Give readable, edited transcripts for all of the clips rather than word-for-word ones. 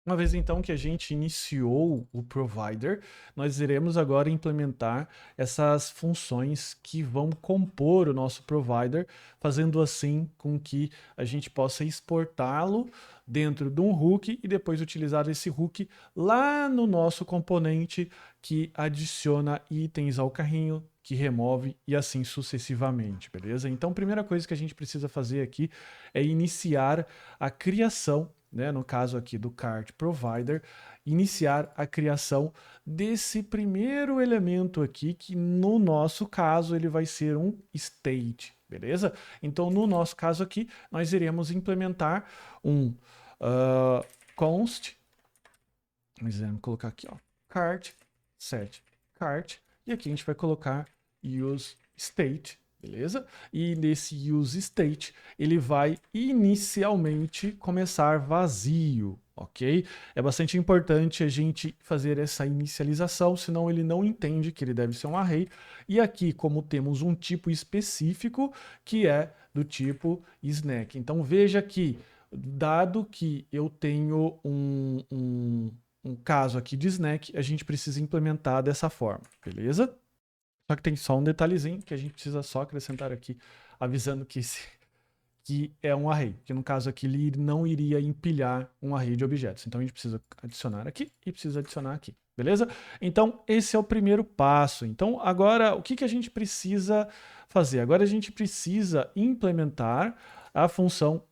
Uma vez então que a gente iniciou o provider, nós iremos agora implementar essas funções que vão compor o nosso provider, fazendo assim com que a gente possa exportá-lo dentro de um hook e depois utilizar esse hook lá no nosso componente que adiciona itens ao carrinho, que remove e assim sucessivamente, beleza? Então, a primeira coisa que a gente precisa fazer aqui é iniciar a criação, né, no caso aqui do cart provider, iniciar a criação desse primeiro elemento aqui, que no nosso caso ele vai ser um state, beleza? Então, no nosso caso aqui, nós iremos implementar um const, vamos colocar aqui, ó, cart, set cart, e aqui a gente vai colocar use state, beleza? E nesse use state, ele vai inicialmente começar vazio, ok? É bastante importante a gente fazer essa inicialização, senão ele não entende que ele deve ser um array. E aqui, como temos um tipo específico, que é do tipo snack. Então veja que, dado que eu tenho um caso aqui de snack, a gente precisa implementar dessa forma, beleza? Só que tem só um detalhezinho que a gente precisa só acrescentar aqui, avisando que é um array, que no caso aqui ele não iria empilhar um array de objetos. Então a gente precisa adicionar aqui e precisa adicionar aqui, beleza? Então esse é o primeiro passo. Então agora o que a gente precisa fazer? Agora a gente precisa implementar a função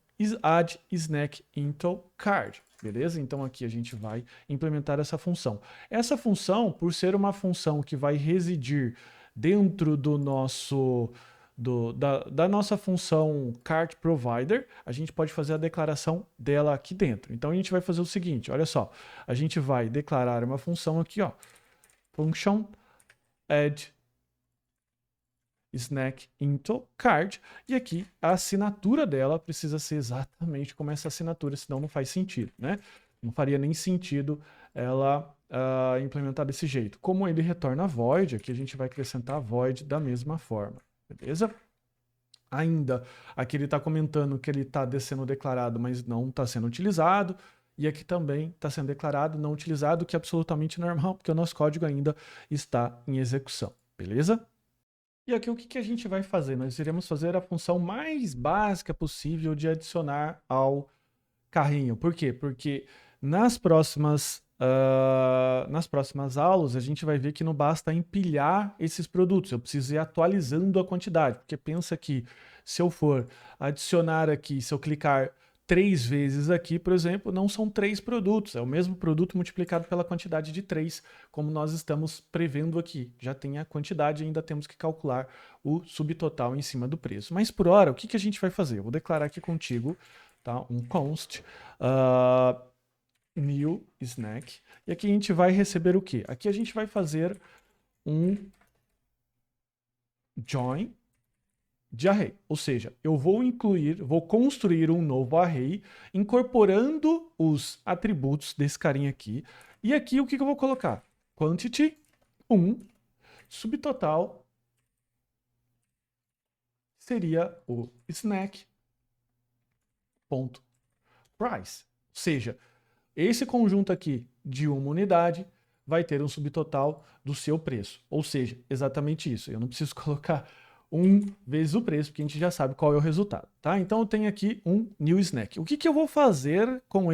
add snack into card. Beleza? Então aqui a gente vai implementar essa função. Essa função, por ser uma função que vai residir dentro do nosso da nossa função cart provider, a gente pode fazer a declaração dela aqui dentro. Então a gente vai fazer o seguinte, olha só, a gente vai declarar uma função aqui, ó, function add snack into card, e aqui a assinatura dela precisa ser exatamente como essa assinatura, senão não faz sentido, né? Não faria nem sentido ela implementar desse jeito. Como ele retorna void, aqui a gente vai acrescentar void da mesma forma, beleza? Ainda, aqui ele está comentando que ele está sendo declarado, mas não está sendo utilizado. E aqui também está sendo declarado, não utilizado, que é absolutamente normal, porque o nosso código ainda está em execução, beleza? E aqui o que a gente vai fazer? Nós iremos fazer a função mais básica possível de adicionar ao carrinho. Por quê? Porque nas próximas aulas a gente vai ver que não basta empilhar esses produtos, eu preciso ir atualizando a quantidade, porque pensa que se eu for adicionar aqui, se eu clicar 3 vezes aqui, por exemplo, não são 3 produtos, é o mesmo produto multiplicado pela quantidade de 3, como nós estamos prevendo aqui. Já tem a quantidade, ainda temos que calcular o subtotal em cima do preço. Mas por hora, o que a gente vai fazer? Eu vou declarar aqui contigo, tá? Um const new snack. E aqui a gente vai receber o quê? Aqui a gente vai fazer um join de array. Ou seja, eu vou construir um novo array incorporando os atributos desse carinha aqui. E aqui o que eu vou colocar? Quantity 1, subtotal seria o snack.price. Ou seja, esse conjunto aqui de uma unidade vai ter um subtotal do seu preço. Ou seja, exatamente isso. Eu não preciso colocar 1 vezes o preço, porque a gente já sabe qual é o resultado, tá? Então eu tenho aqui um new snack. O que eu vou fazer com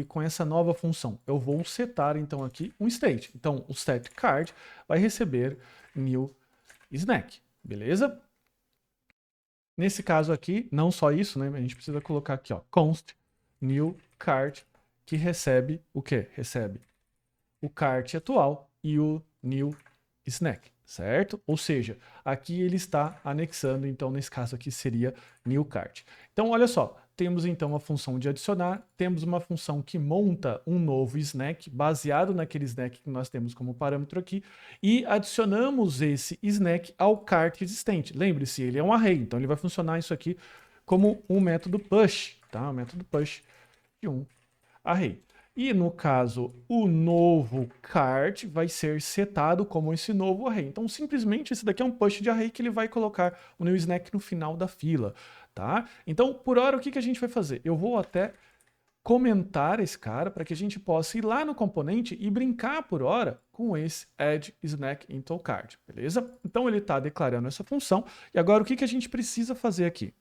com essa nova função? Eu vou setar então aqui um state. Então o state card vai receber new snack, beleza? Nesse caso aqui, não só isso, né? A gente precisa colocar aqui, ó, const new cart, que recebe o quê? Recebe o cart atual e o new snack, certo? Ou seja, aqui ele está anexando, então nesse caso aqui seria new cart. Então olha só, temos então a função de adicionar, temos uma função que monta um novo snack baseado naquele snack que nós temos como parâmetro aqui e adicionamos esse snack ao cart existente. Lembre-se, ele é um array, então ele vai funcionar isso aqui como um método push, tá? Um método push de um array. E no caso, o novo cart vai ser setado como esse novo array. Então, simplesmente, esse daqui é um push de array que ele vai colocar o new snack no final da fila, tá? Então, por hora, o que a gente vai fazer? Eu vou até comentar esse cara para que a gente possa ir lá no componente e brincar por hora com esse add snack into cart, beleza? Então ele está declarando essa função e agora o que a gente precisa fazer aqui?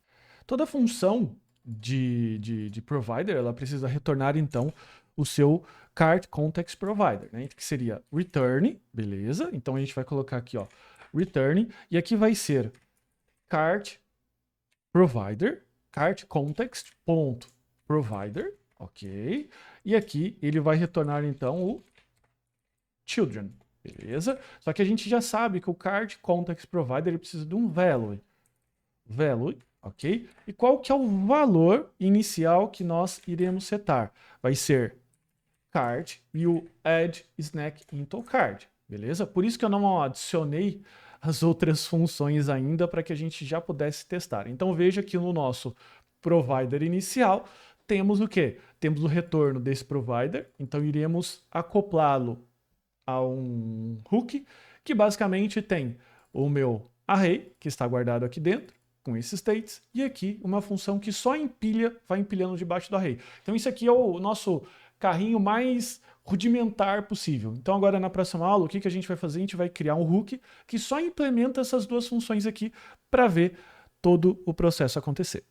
Toda função de provider, ela precisa retornar então o seu cart context provider, né? Que seria return, beleza? Então a gente vai colocar aqui, ó, return, e aqui vai ser cart provider, cart context ponto provider, ok? E aqui ele vai retornar então o children, beleza? Só que a gente já sabe que o cart context provider ele precisa de um value, ok? E qual que é o valor inicial que nós iremos setar? Vai ser cart e o add snack into cart, beleza? Por isso que eu não adicionei as outras funções ainda para que a gente já pudesse testar. Então veja que no nosso provider inicial temos o quê? Temos o retorno desse provider, então iremos acoplá-lo a um hook que basicamente tem o meu array, que está guardado aqui dentro, com esses states, e aqui uma função que só empilha, vai empilhando debaixo do array. Então isso aqui é o nosso carrinho mais rudimentar possível. Então agora na próxima aula, o que a gente vai fazer? A gente vai criar um hook que só implementa essas duas funções aqui para ver todo o processo acontecer.